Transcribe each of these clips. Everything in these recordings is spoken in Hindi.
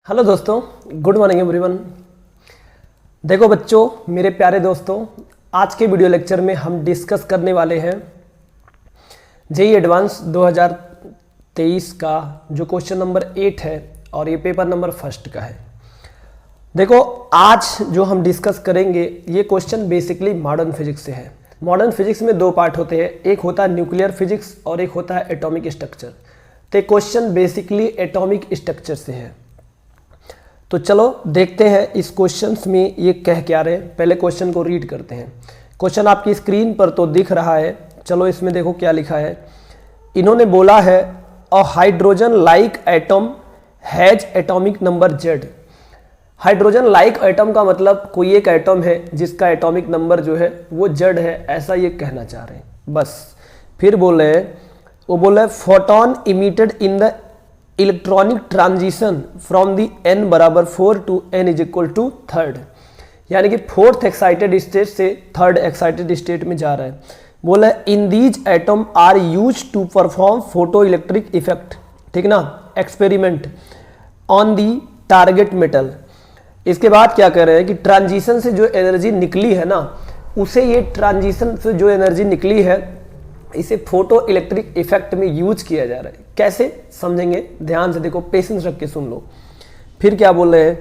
हेलो दोस्तों, गुड मॉर्निंग एवरीवन। देखो बच्चों, मेरे प्यारे दोस्तों, आज के वीडियो लेक्चर में हम डिस्कस करने वाले हैं जेईई एडवांस 2023 का जो क्वेश्चन नंबर 8 है और ये पेपर नंबर फर्स्ट का है। देखो, आज जो हम डिस्कस करेंगे ये क्वेश्चन बेसिकली मॉडर्न फिजिक्स से है। मॉडर्न फिजिक्स में दो पार्ट होते हैं, एक होता है न्यूक्लियर फिजिक्स और एक होता है एटॉमिक स्ट्रक्चर। तो क्वेश्चन बेसिकली एटॉमिक स्ट्रक्चर से है। तो चलो देखते हैं इस क्वेश्चंस में ये कह क्या रहे हैं। पहले क्वेश्चन को रीड करते हैं। क्वेश्चन आपकी स्क्रीन पर तो दिख रहा है। चलो इसमें देखो क्या लिखा है। इन्होंने बोला है a hydrogen like atom has atomic number Z. Hydrogen like atom का मतलब कोई एक एटम है जिसका एटॉमिक नंबर जो है वो जेड है, ऐसा ये कहना चाह रहे हैं बस। फिर बोल रहे हैं, वो बोल रहे हैं photon emitted in the electronic transition from the n बराबर 4 to n is equal to third, यानी कि फोर्थ एक्साइटेड स्टेट से थर्ड एक्साइटेड स्टेट में जा रहा है। बोला in these atom are use to perform photo electric effect, ठीक ना, experiment on the target metal. इसके बाद क्या कह रहे हैं कि ट्रांजिशन से जो एनर्जी निकली है ना, उसे ये ट्रांजिशन से जो एनर्जी निकली है इसे फोटो इलेक्ट्रिक इफेक्ट में यूज किया जा रहा है। कैसे समझेंगे, ध्यान से देखो, पेशेंस रख के सुन लो। फिर क्या बोल रहे हैं,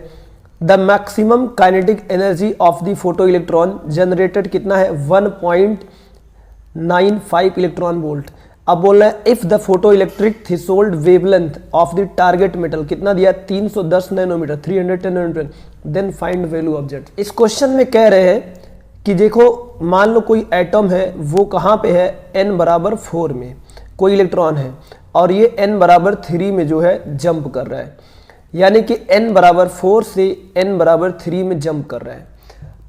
the maximum kinetic energy of the photo electron generated कितना है 1.95 इलेक्ट्रॉन वोल्ट। अब बोल रहे हैं if the photo electric threshold wavelength of the target metal कितना दिया 310 nanometre 310 nanometre, then find value of Z. इस क्वेश्चन में कह रहे हैं कि देखो, मान लो कोई एटम है, वो कहाँ पे है n बराबर 4 में कोई इलेक्ट्रॉन है और ये n बराबर 3 में जो है जंप कर रहा है, यानी कि n बराबर 4 से n बराबर 3 में जंप कर रहा है।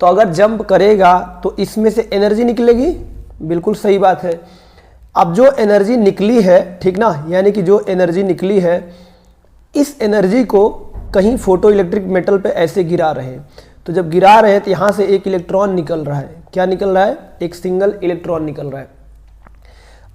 तो अगर जंप करेगा तो इसमें से एनर्जी निकलेगी, बिल्कुल सही बात है। अब जो एनर्जी निकली है, ठीक ना, यानी कि जो एनर्जी निकली है इस एनर्जी को कहीं फोटो इलेक्ट्रिक मेटल पे ऐसे गिरा रहे हैं। तो जब गिरा रहे हैं तो यहाँ से एक इलेक्ट्रॉन निकल रहा है। क्या निकल रहा है? एक सिंगल इलेक्ट्रॉन निकल रहा है।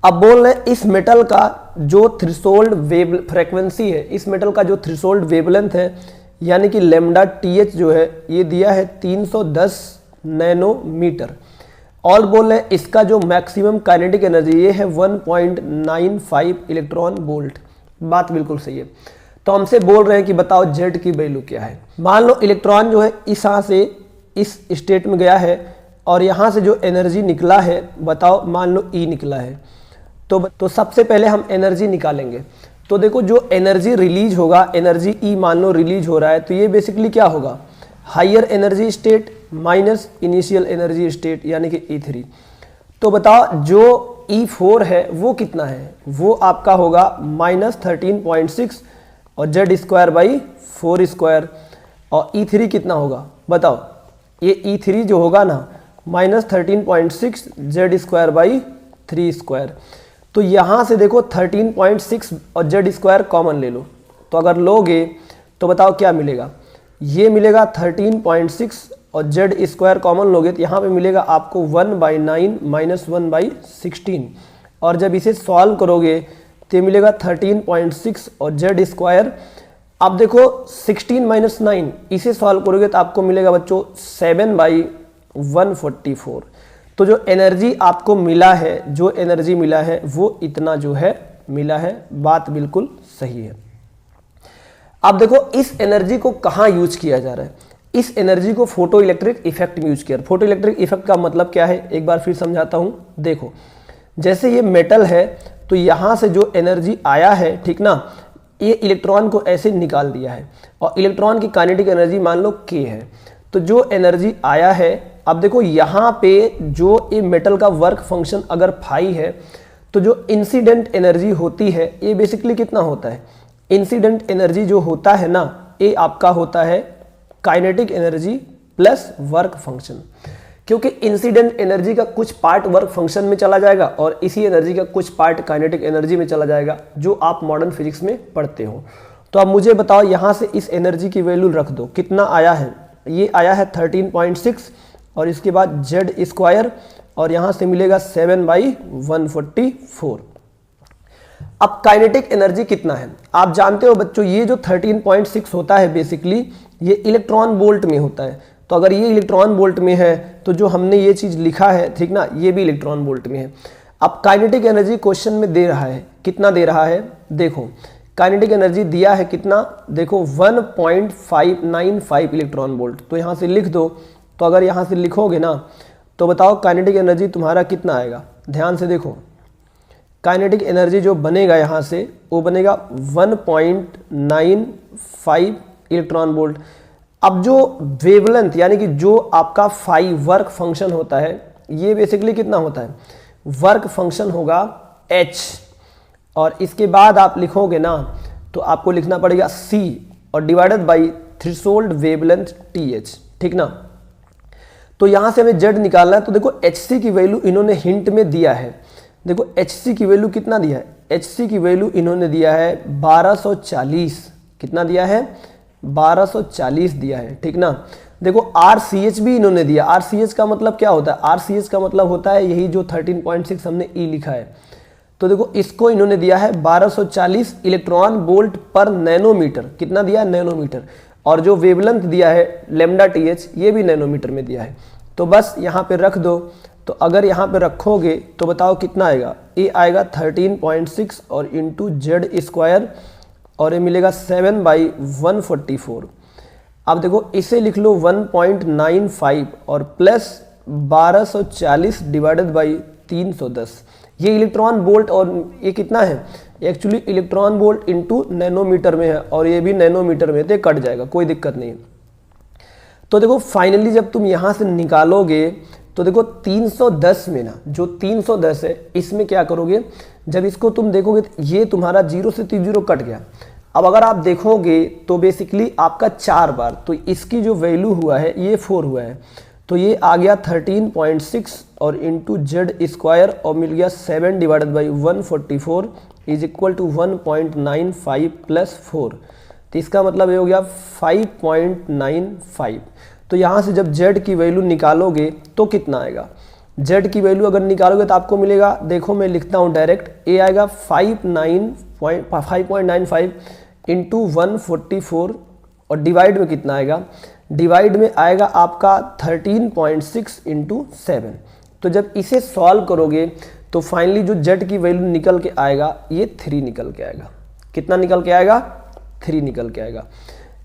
अब बोल रहे हैं इस मेटल का जो थ्रेशोल्ड वेव फ्रीक्वेंसी है, इस मेटल का जो थ्रेशोल्ड वेवलेंथ है, यानी कि लैम्डा TH जो है ये दिया है 310 नैनोमीटर। और बोल रहे हैं इसका जो मैक्सिमम काइनेटिक एनर्जी ये है 1.95 इलेक्ट्रॉन वोल्ट। बात बिल्कुल सही है। तो हमसे बोल रहे हैं कि बताओ जेड की वैल्यू क्या है। मान लो इलेक्ट्रॉन जो है इस यहाँ से इस स्टेट में गया है और यहाँ से जो एनर्जी निकला है, बताओ, मान लो E निकला है। तो सबसे पहले हम एनर्जी निकालेंगे। तो देखो, जो एनर्जी रिलीज होगा, एनर्जी E मान लो रिलीज हो रहा है, तो ये बेसिकली क्या होगा, higher energy state minus initial energy state, यानी कि E3। तो बताओ जो E4 है वो कितना है, वो आपका होगा -13.6 और जेड स्क्वायर बाई 4 स्क्वायर। और E3 कितना होगा बताओ, ये E3 जो होगा ना -13.6 जेड स्क्वायर बाई 3 स्क्वायर। तो यहाँ से देखो 13.6 और जेड स्क्वायर कॉमन ले लो। तो अगर लोगे तो बताओ क्या मिलेगा, ये मिलेगा 13.6 और जेड स्क्वायर कॉमन लोगे तो यहाँ पे मिलेगा आपको 1/9 माइनस 1/16। और जब इसे सॉल्व करोगे तो मिलेगा 13.6 और जेड स्क्वायर। अब देखो 16 माइनस 9 इसे सॉल्व करोगे तो आपको मिलेगा बच्चों 7/144। तो जो एनर्जी आपको मिला है, जो एनर्जी मिला है वो इतना जो है मिला है। बात बिल्कुल सही है। अब देखो इस एनर्जी को कहाँ यूज किया जा रहा है, इस एनर्जी को फोटो इलेक्ट्रिक इफेक्ट में यूज किया। फोटो इलेक्ट्रिक इफेक्ट का मतलब क्या है, एक बार फिर समझाता हूँ। देखो, जैसे ये मेटल है तो यहाँ से जो एनर्जी आया है, ठीक ना, ये इलेक्ट्रॉन को ऐसे निकाल दिया है और इलेक्ट्रॉन की काइनेटिक एनर्जी मान लो K है। तो जो एनर्जी आया है, अब देखो यहाँ पे जो ये मेटल का वर्क फंक्शन अगर फाई है, तो जो इंसिडेंट एनर्जी होती है ये बेसिकली कितना होता है, इंसिडेंट एनर्जी जो होता है ना, ये आपका होता है kinetic energy plus work function. क्योंकि इंसिडेंट एनर्जी का कुछ पार्ट वर्क फंक्शन में चला जाएगा और इसी एनर्जी का कुछ पार्ट काइनेटिक एनर्जी में चला जाएगा, जो आप मॉडर्न फिजिक्स में पढ़ते हो। तो अब मुझे बताओ यहाँ से इस एनर्जी की वैल्यू रख दो, कितना आया है, ये आया है 13.6 और इसके बाद जेड स्क्वायर और यहाँ से मिलेगा 7/144। अब काइनेटिक एनर्जी कितना है आप जानते हो बच्चों, ये जो 13.6 होता है बेसिकली ये इलेक्ट्रॉन वोल्ट में होता है। तो अगर ये इलेक्ट्रॉन वोल्ट में है तो जो हमने ये चीज़ लिखा है ठीक ना, ये भी इलेक्ट्रॉन वोल्ट में है। अब काइनेटिक एनर्जी क्वेश्चन में दे रहा है, कितना दे रहा है देखो, काइनेटिक एनर्जी दिया है कितना, देखो 1.595 इलेक्ट्रॉन वोल्ट। तो यहाँ से लिख दो, तो अगर यहाँ से लिखोगे ना तो बताओ काइनेटिक एनर्जी तुम्हारा कितना आएगा। ध्यान से देखो, काइनेटिक एनर्जी जो बनेगा यहाँ से वो बनेगा 1.95 इलेक्ट्रॉन वोल्ट। अब जो वेवलेंथ यानी कि जो आपका फाई वर्क फंक्शन होता है, ये बेसिकली कितना होता है, वर्क फंक्शन होगा h, और इसके बाद आप लिखोगे ना तो आपको लिखना पड़ेगा c और divided by threshold wavelength TH, ठीक ना। तो यहाँ से हमें z निकालना है। तो देखो hc की वैल्यू इन्होंने हिंट में दिया है, देखो hc की वैल्यू कितना दिया है, hc की वैल्यू इन्होंने दिया है 1240, कितना दिया है 1240 दिया है, ठीक ना। देखो RCH भी इन्होंने दिया, RCH का मतलब क्या होता है, RCH का मतलब होता है यही जो 13.6 हमने E लिखा है। तो देखो इसको इन्होंने दिया है 1240 इलेक्ट्रॉन वोल्ट पर नैनोमीटर, कितना दिया है नैनोमीटर, और जो वेवलेंथ दिया है लैम्डा TH ये भी नैनोमीटर में दिया है। तो बस यहाँ पे रख दो, तो अगर यहाँ पे रखोगे तो बताओ कितना आएगा, ये आएगा 13.6 और इंटू जेड स्क्वायर, और ये मिलेगा 7/144। अब देखो इसे लिख लो 1.95 और प्लस 1240 डिवाइडेड बाई 310, ये इलेक्ट्रॉन वोल्ट, और ये कितना है actually electron volt into nanometre में है, और ये भी नैनोमीटर में, तो कट जाएगा, कोई दिक्कत नहीं। तो देखो फाइनली जब तुम यहाँ से निकालोगे तो देखो 310 में ना, जो 310 है इसमें क्या करोगे, जब इसको तुम देखोगे तो ये तुम्हारा 0 से 0 कट गया। अब अगर आप देखोगे तो बेसिकली आपका 4 बार, तो इसकी जो वैल्यू हुआ है ये 4 हुआ है, तो ये आ गया 13.6 और इंटू जेड स्क्वायर, और मिल गया 7 divided by 144 is equal to 1.95 plus 4, तो इसका मतलब ये हो गया 5.95। तो यहाँ से जब z की वैल्यू निकालोगे तो कितना आएगा, z की वैल्यू अगर निकालोगे तो आपको मिलेगा, देखो मैं लिखता हूँ डायरेक्ट, ए आएगा 5.95 इंटू 144, और डिवाइड में कितना आएगा, डिवाइड में आएगा आपका 13.6 इंटू 7। तो जब इसे सॉल्व करोगे तो फाइनली जो z की वैल्यू निकल के आएगा ये 3 निकल के आएगा, कितना निकल के आएगा 3 निकल के आएगा।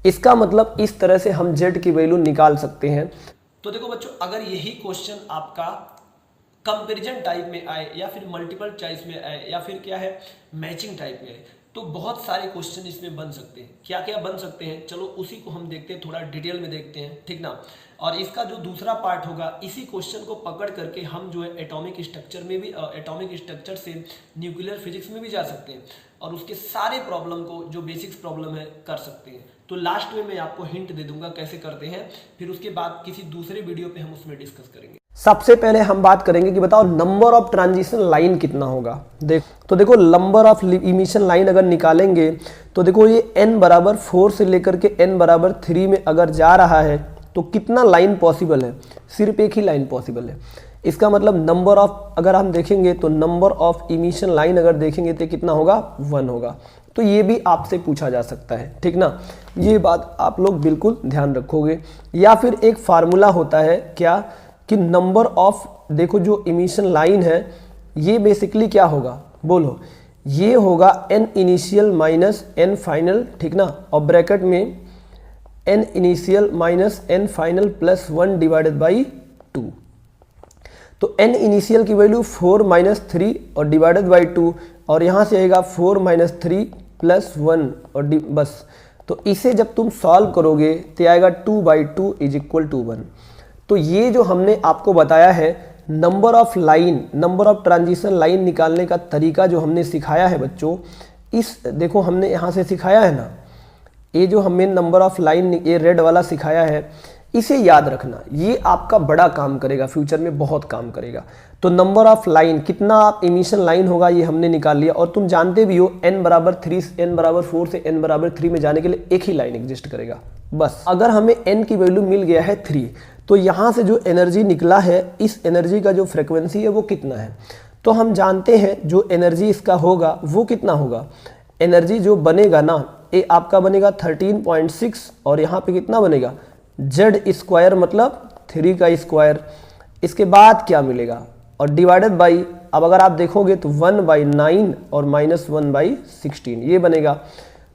इसका मतलब इस तरह से हम z की वैल्यू निकाल सकते हैं। तो देखो बच्चों, अगर यही क्वेश्चन आपका कंपैरिजन टाइप में आए या फिर मल्टीपल चॉइस में आए या फिर क्या है मैचिंग टाइप में आए, तो बहुत सारे क्वेश्चन इसमें बन सकते हैं। क्या क्या बन सकते हैं, चलो उसी को हम देखते हैं, थोड़ा डिटेल में देखते हैं, ठीक ना। और इसका जो दूसरा पार्ट होगा, इसी क्वेश्चन को पकड़ करके हम जो है एटॉमिक स्ट्रक्चर में भी, एटॉमिक स्ट्रक्चर से न्यूक्लियर फिजिक्स में भी जा सकते हैं, और उसके सारे प्रॉब्लम को जो बेसिक्स प्रॉब्लम है कर सकते हैं। तो लास्ट में मैं आपको हिंट दे दूंगा कैसे करते हैं, फिर उसके बाद किसी दूसरे वीडियो पे हम उसमें डिस्कस करेंगे। सबसे पहले हम बात करेंगे कि बताओ नंबर ऑफ ट्रांजिशन लाइन कितना होगा। तो देखो नंबर ऑफ इमिशन लाइन अगर निकालेंगे तो देखो ये n बराबर 4 से लेकर के n बराबर 3 में अगर जा रहा है तो कितना लाइन पॉसिबल है, सिर्फ एक ही लाइन पॉसिबल है। इसका मतलब नंबर ऑफ, अगर हम देखेंगे तो नंबर ऑफ इमिशन लाइन अगर देखेंगे तो कितना होगा 1 होगा। तो ये भी आपसे पूछा जा सकता है, ठीक ना, ये बात आप लोग बिल्कुल ध्यान रखोगे। या फिर एक फार्मूला होता है क्या कि नंबर ऑफ, देखो जो इमिशन लाइन है ये बेसिकली क्या होगा बोलो, ये होगा n initial minus n final, ठीक ना, और ब्रैकेट में n initial minus n final plus 1 divided by 2। तो n इनिशियल की वैल्यू 4 माइनस 3 और डिवाइडेड बाई 2, और यहाँ से आएगा 4 माइनस 3 प्लस 1 और बस। तो इसे जब तुम सॉल्व करोगे तो आएगा 2/2 इज इक्वल टू 1। तो ये जो हमने आपको बताया है number of line, number of transition line निकालने का तरीका जो हमने सिखाया है बच्चों, इस देखो हमने यहाँ से सिखाया है ना, ये जो हमें नंबर ऑफ लाइन ये रेड वाला सिखाया है, इसे याद रखना, ये आपका बड़ा काम करेगा, फ्यूचर में बहुत काम करेगा। तो नंबर ऑफ लाइन कितना इमिशन लाइन होगा ये हमने निकाल लिया, और तुम जानते भी हो n बराबर 3 n बराबर 4 से n बराबर 3 में जाने के लिए एक ही लाइन एग्जिस्ट करेगा बस। अगर हमें n की वैल्यू मिल गया है 3, तो यहाँ से जो एनर्जी निकला है इस एनर्जी का जो फ्रिक्वेंसी है वो कितना है, तो हम जानते हैं जो एनर्जी इसका होगा वो कितना होगा, एनर्जी जो बनेगा ना ये आपका बनेगा 13.6 और यहाँ पे कितना बनेगा जेड स्क्वायर मतलब 3 का स्क्वायर। इसके बाद क्या मिलेगा और डिवाइडेड बाई, अब अगर आप देखोगे तो 1/9 और -1/16 ये बनेगा।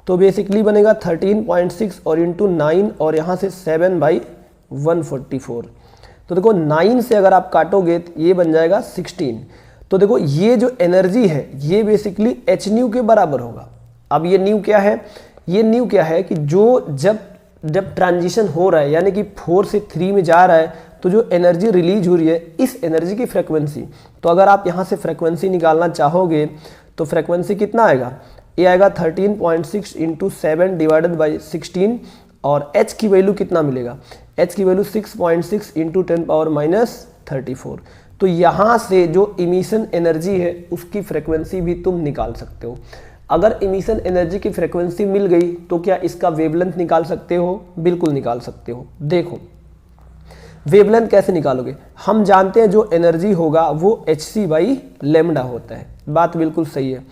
तो बेसिकली बनेगा 13.6 और इंटू 9 और यहाँ से 7/144। तो देखो 9 से अगर आप काटोगे तो ये बन जाएगा 16। तो देखो ये जो एनर्जी है ये बेसिकली एच न्यू के बराबर होगा। अब ये न्यू क्या है, ये न्यू क्या है कि जो जब ट्रांजिशन हो रहा है यानी कि 4 से 3 में जा रहा है तो जो एनर्जी रिलीज हो रही है इस एनर्जी की फ्रीक्वेंसी। तो अगर आप यहाँ से फ्रीक्वेंसी निकालना चाहोगे तो फ्रीक्वेंसी कितना आएगा, ये आएगा 13.6 इंटू 7 डिवाइडेड बाई 16 और h की वैल्यू कितना मिलेगा, h की वैल्यू 6.6 इंटू 10⁻34। तो यहाँ से जो इमिशन एनर्जी है उसकी फ्रीक्वेंसी भी तुम निकाल सकते हो। अगर इमिशन एनर्जी की फ्रीक्वेंसी मिल गई तो क्या इसका वेवलेंथ निकाल सकते हो, बिल्कुल निकाल सकते हो। देखो वेवलेंथ कैसे निकालोगे, हम जानते हैं जो एनर्जी होगा वो hc/λ होता है, बात बिल्कुल सही है।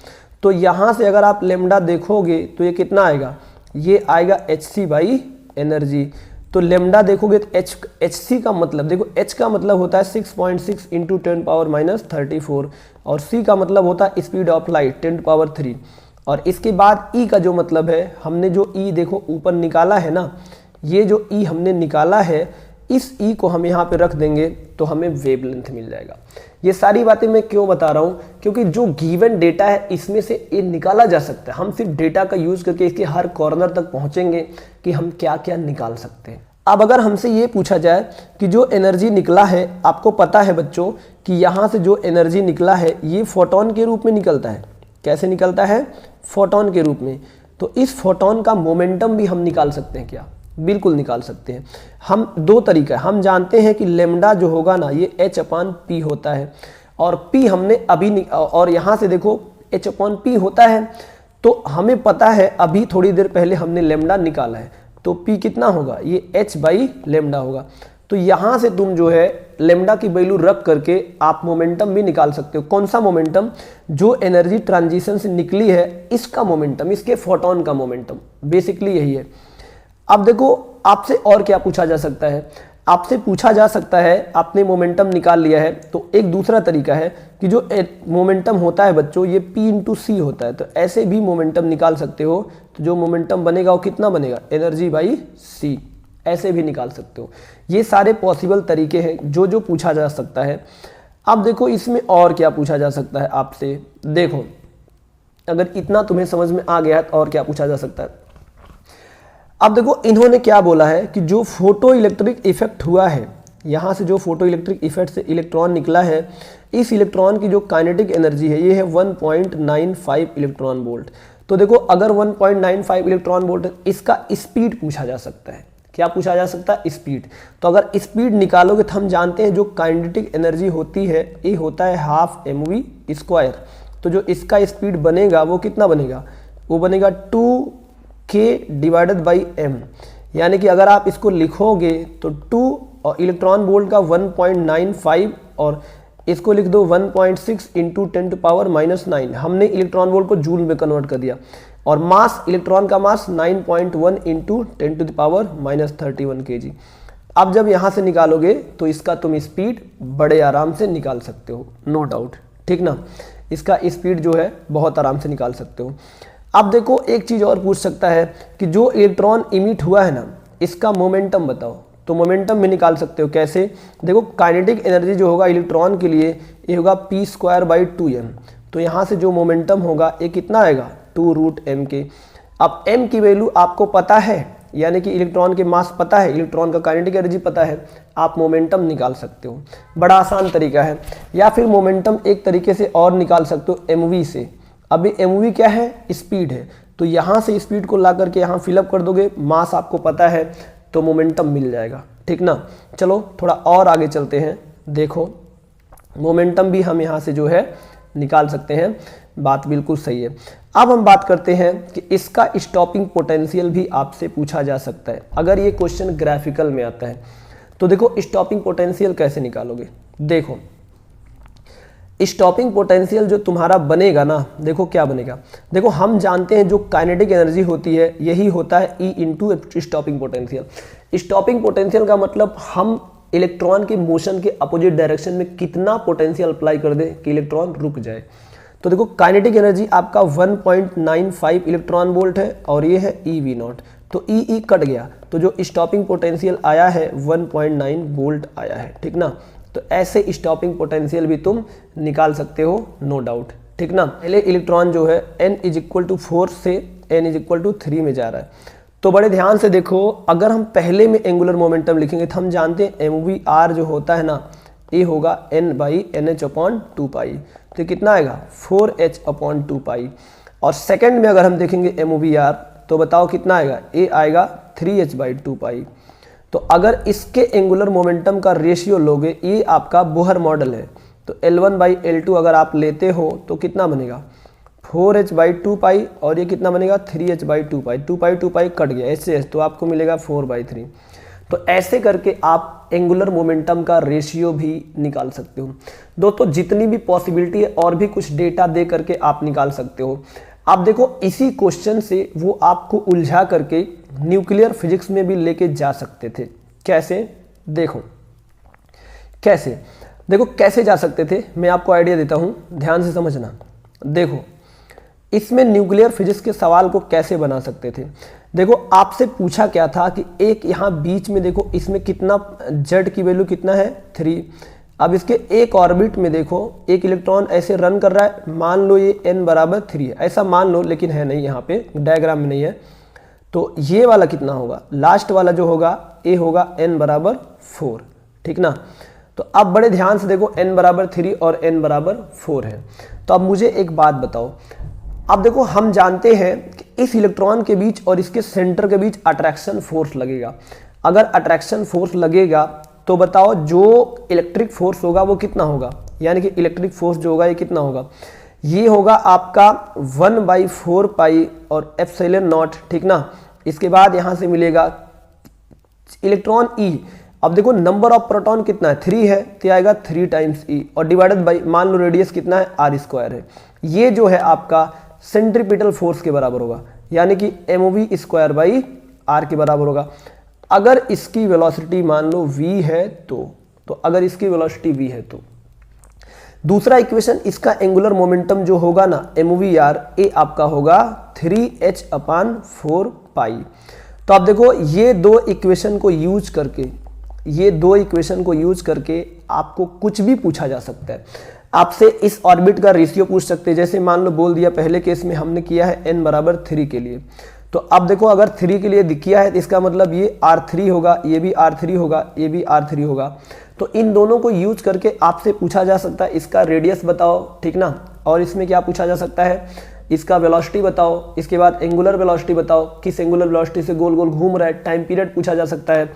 तो यहाँ से अगर आप लेमडा देखोगे तो ये कितना आएगा, ये आएगा hc/एनर्जी। तो लेमडा देखोगे तो hc का मतलब देखो, h का मतलब होता है 6.6 इंटू 10⁻34 और c का मतलब होता है स्पीड ऑफ लाइट 10⁻3 और इसके बाद e का जो मतलब है, हमने जो e देखो ऊपर निकाला है ना, ये जो e हमने निकाला है इस e को हम यहाँ पे रख देंगे तो हमें वेवलेंथ मिल जाएगा। ये सारी बातें मैं क्यों बता रहा हूँ, क्योंकि जो गिवन डेटा है इसमें से ये निकाला जा सकता है। हम सिर्फ डेटा का यूज करके इसके हर कॉर्नर तक पहुंचेंगे कि हम क्या क्या निकाल सकते हैं। अब अगर हमसे ये पूछा जाए कि जो एनर्जी निकला है, आपको पता है बच्चों कि यहाँ से जो एनर्जी निकला है ये फोटोन के रूप में निकलता है। कैसे निकलता है, फोटोन के रूप में। तो इस फोटोन का मोमेंटम भी हम निकाल सकते हैं क्या, बिल्कुल निकाल सकते हैं। हम दो तरीका है, हम जानते हैं कि लेमडा जो होगा ना ये h/p होता है और p हमने अभी और यहाँ से देखो h/p होता है तो हमें पता है अभी थोड़ी देर पहले हमने लेमडा निकाला है तो p कितना होगा, ये h/λ होगा। तो यहाँ से तुम जो है लेमडा की वैल्यू रख करके आप मोमेंटम भी निकाल सकते हो। कौन सा मोमेंटम, जो एनर्जी ट्रांजिशन से निकली है इसका मोमेंटम, इसके फोटोन का मोमेंटम, बेसिकली यही है। अब देखो आपसे और क्या पूछा जा सकता है, आपसे पूछा जा सकता है आपने मोमेंटम निकाल लिया है तो एक दूसरा तरीका है कि जो मोमेंटम होता है बच्चों ये p इंटू सी होता है, तो ऐसे भी मोमेंटम निकाल सकते हो। तो जो मोमेंटम बनेगा वो कितना बनेगा, एनर्जी बाई सी, ऐसे भी निकाल सकते हो। ये सारे पॉसिबल तरीके हैं जो पूछा जा सकता है। अब देखो इसमें और क्या पूछा जा सकता है आपसे, देखो अगर इतना तुम्हें समझ में आ गया है तो और क्या पूछा जा सकता है। अब देखो इन्होंने क्या बोला है कि जो फोटो इलेक्ट्रिक इफेक्ट हुआ है, यहाँ से जो फोटो इलेक्ट्रिक इफेक्ट से इलेक्ट्रॉन निकला है, इस इलेक्ट्रॉन की जो काइनेटिक एनर्जी है ये है 1.95 इलेक्ट्रॉन वोल्ट। तो देखो अगर 1.95 इलेक्ट्रॉन वोल्ट, इसका स्पीड पूछा जा सकता है। क्या पूछा जा सकता है, स्पीड। तो अगर स्पीड निकालोगे तो हम जानते हैं जो काइनेटिक एनर्जी होती है ये होता है ½ mv²। तो जो इसका स्पीड बनेगा वो कितना बनेगा, वो बनेगा 2k/m। यानी कि अगर आप इसको लिखोगे तो 2 और इलेक्ट्रॉन वोल्ट का 1.95 और इसको लिख दो 1.6 इंटू 10⁻⁻9। हमने इलेक्ट्रॉन वोल्ट को जूल में कन्वर्ट कर दिया और मास, इलेक्ट्रॉन का मास 9.1 इंटू 10⁻31 kg। अब जब यहाँ से निकालोगे तो इसका तुम स्पीड बड़े आराम से निकाल सकते हो, नो डाउट, ठीक ना। इसका स्पीड जो है बहुत आराम से निकाल सकते हो। अब देखो एक चीज़ और पूछ सकता है कि जो इलेक्ट्रॉन इमिट हुआ है ना इसका मोमेंटम बताओ। तो मोमेंटम भी निकाल सकते हो। कैसे, देखो काइनेटिक एनर्जी जो होगा इलेक्ट्रॉन के लिए ये होगा p²/2m। तो यहाँ से जो मोमेंटम होगा ये कितना आएगा, 2√m। अब m की वैल्यू आपको पता है, यानी कि इलेक्ट्रॉन के मास पता है, इलेक्ट्रॉन का काइनेटिक एनर्जी पता है, आप मोमेंटम निकाल सकते हो। बड़ा आसान तरीका है। या फिर मोमेंटम एक तरीके से और निकाल सकते हो mv से। अभी mv क्या है, स्पीड है। तो यहाँ से स्पीड को ला करके यहाँ फिलअप कर दोगे, मास आपको पता है तो मोमेंटम मिल जाएगा, ठीक ना। चलो थोड़ा और आगे चलते हैं। देखो मोमेंटम भी हम यहाँ से जो है निकाल सकते हैं, बात बिल्कुल सही है। अब हम बात करते हैं कि इसका स्टॉपिंग पोटेंशियल भी आपसे पूछा जा सकता है अगर ये क्वेश्चन ग्राफिकल में आता है। तो देखो स्टॉपिंग पोटेंशियल कैसे निकालोगे, देखो स्टॉपिंग पोटेंशियल जो तुम्हारा बनेगा ना, देखो क्या बनेगा। देखो हम जानते हैं जो काइनेटिक एनर्जी होती है यही होता है E into stopping potential. Stopping potential का मतलब हम इलेक्ट्रॉन के मोशन के अपोजिट डायरेक्शन में कितना पोटेंशियल अप्लाई कर दें कि इलेक्ट्रॉन रुक जाए। तो देखो काइनेटिक एनर्जी आपका 1.95 इलेक्ट्रॉन वोल्ट है और ये है EV0, तो ई कट गया, तो जो स्टॉपिंग पोटेंशियल आया है 1.9 वोल्ट आया है, ठीक ना। तो ऐसे स्टॉपिंग पोटेंशियल भी तुम निकाल सकते हो, नो डाउट, ठीक ना। पहले इलेक्ट्रॉन जो है n = 4 से n = 3 में जा रहा है। तो बड़े ध्यान से देखो, अगर हम पहले में एंगुलर मोमेंटम लिखेंगे तो हम जानते हैं MVR जो होता है ना, ये होगा n/nh/2π, तो कितना आएगा 4h/2π। और सेकंड में अगर हम देखेंगे MVR तो बताओ कितना आएगा, ये आएगा 3h/2π। तो अगर इसके एंगुलर मोमेंटम का रेशियो लोगे, ये आपका बोहर मॉडल है, तो L1/L2 अगर आप लेते हो तो कितना बनेगा 4h/2π और ये कितना बनेगा 3h/2π, 2π कट गया एच से एच, तो आपको मिलेगा 4/3। तो ऐसे करके आप एंगुलर मोमेंटम का रेशियो भी निकाल सकते हो। दोस्तों जितनी भी पॉसिबिलिटी है और भी कुछ डेटा दे करके आप निकाल सकते हो। आप देखो इसी क्वेश्चन से वो आपको उलझा करके न्यूक्लियर फिजिक्स में भी लेके जा सकते थे। कैसे? देखो कैसे, देखो कैसे जा सकते थे, मैं आपको आइडिया देता हूं, ध्यान से समझना। देखो इसमें न्यूक्लियर फिजिक्स के सवाल को कैसे बना सकते थे। देखो आपसे पूछा क्या था कि एक यहाँ बीच में देखो इसमें कितना जेड की वैल्यू कितना है 3। अब इसके एक ऑर्बिट में देखो एक इलेक्ट्रॉन ऐसे रन कर रहा है, मान लो ये n/3 है, ऐसा मान लो, लेकिन है नहीं, यहाँ पे डायग्राम में नहीं है। तो ये वाला कितना होगा, लास्ट वाला जो होगा ये होगा n/4, ठीक ना। तो अब बड़े ध्यान से देखो n/3 और n/4 है। तो अब मुझे एक बात बताओ, अब देखो हम जानते हैं कि इस इलेक्ट्रॉन के बीच और इसके सेंटर के बीच अट्रैक्शन फोर्स लगेगा। अगर अट्रैक्शन फोर्स लगेगा तो बताओ जो इलेक्ट्रिक फोर्स होगा वो कितना होगा, यानी कि इलेक्ट्रिक फोर्स जो होगा ये कितना होगा, ये होगा आपका 1/4π और ε0, ठीक ना। इसके बाद यहां से मिलेगा इलेक्ट्रॉन E। अब देखो नंबर ऑफ प्रोटॉन कितना है 3 है, तो आएगा 3 टाइम्स E और डिवाइडेड बाई मान लो रेडियस कितना है r² है। ये जो है आपका सेंट्रीपिटल फोर्स के बराबर होगा, यानी कि mv²/r के बराबर होगा। अगर इसकी वेलोसिटी मान लो v है तो अगर इसकी वेलोसिटी v है तो दूसरा इक्वेशन इसका एंगुलर मोमेंटम जो होगा ना mvr, ये आपका होगा 3h/4π। तो आप देखो ये दो इक्वेशन को यूज करके आपको कुछ भी पूछा जा सकता है। आपसे इस ऑर्बिट का रेशियो पूछ सकते हैं, जैसे मान लो बोल दिया पहले केस में हमने किया है n/3 के लिए, तो अब देखो अगर 3 के लिए किया है तो इसका मतलब ये r3 होगा, ये भी r3 होगा, ये भी r3 होगा। तो इन दोनों को यूज करके आपसे पूछा जा सकता है इसका रेडियस बताओ, ठीक ना। और इसमें क्या पूछा जा सकता है, इसका वेलोसिटी बताओ, इसके बाद एंगुलर वेलोसिटी बताओ, किस एंगुलर वेलोसिटी से गोल गोल घूम रहा है, टाइम पीरियड पूछा जा सकता है।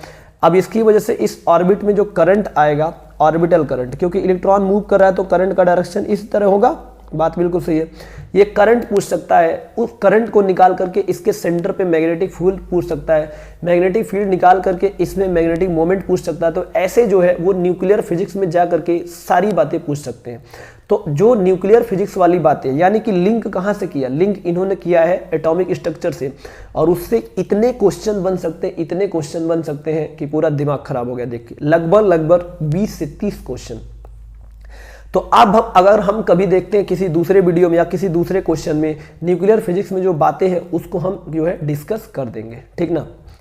अब इसकी वजह से इस ऑर्बिट में जो करंट आएगा, ऑर्बिटल करंट, क्योंकि इलेक्ट्रॉन मूव कर रहा है तो करंट का डायरेक्शन इस तरह होगा, बात बिल्कुल सही है। ये करंट पूछ सकता है, उस करंट को निकाल करके इसके सेंटर पे मैग्नेटिक फील्ड पूछ सकता है, मैग्नेटिक फील्ड निकाल करके इसमें मैग्नेटिक मोमेंट पूछ सकता है। तो ऐसे जो है वो न्यूक्लियर फिजिक्स में जा करके सारी बातें पूछ सकते हैं। तो जो न्यूक्लियर फिजिक्स वाली बातें, यानी कि लिंक कहाँ से किया, लिंक इन्होंने किया है एटॉमिक स्ट्रक्चर से, और उससे इतने क्वेश्चन बन सकते हैं कि पूरा दिमाग खराब हो गया देख के, लगभग 20 से 30 क्वेश्चन। तो अब अगर हम कभी देखते हैं किसी दूसरे वीडियो में या किसी दूसरे क्वेश्चन में न्यूक्लियर फिजिक्स में जो बातें हैं उसको हम जो है डिस्कस कर देंगे, ठीक ना।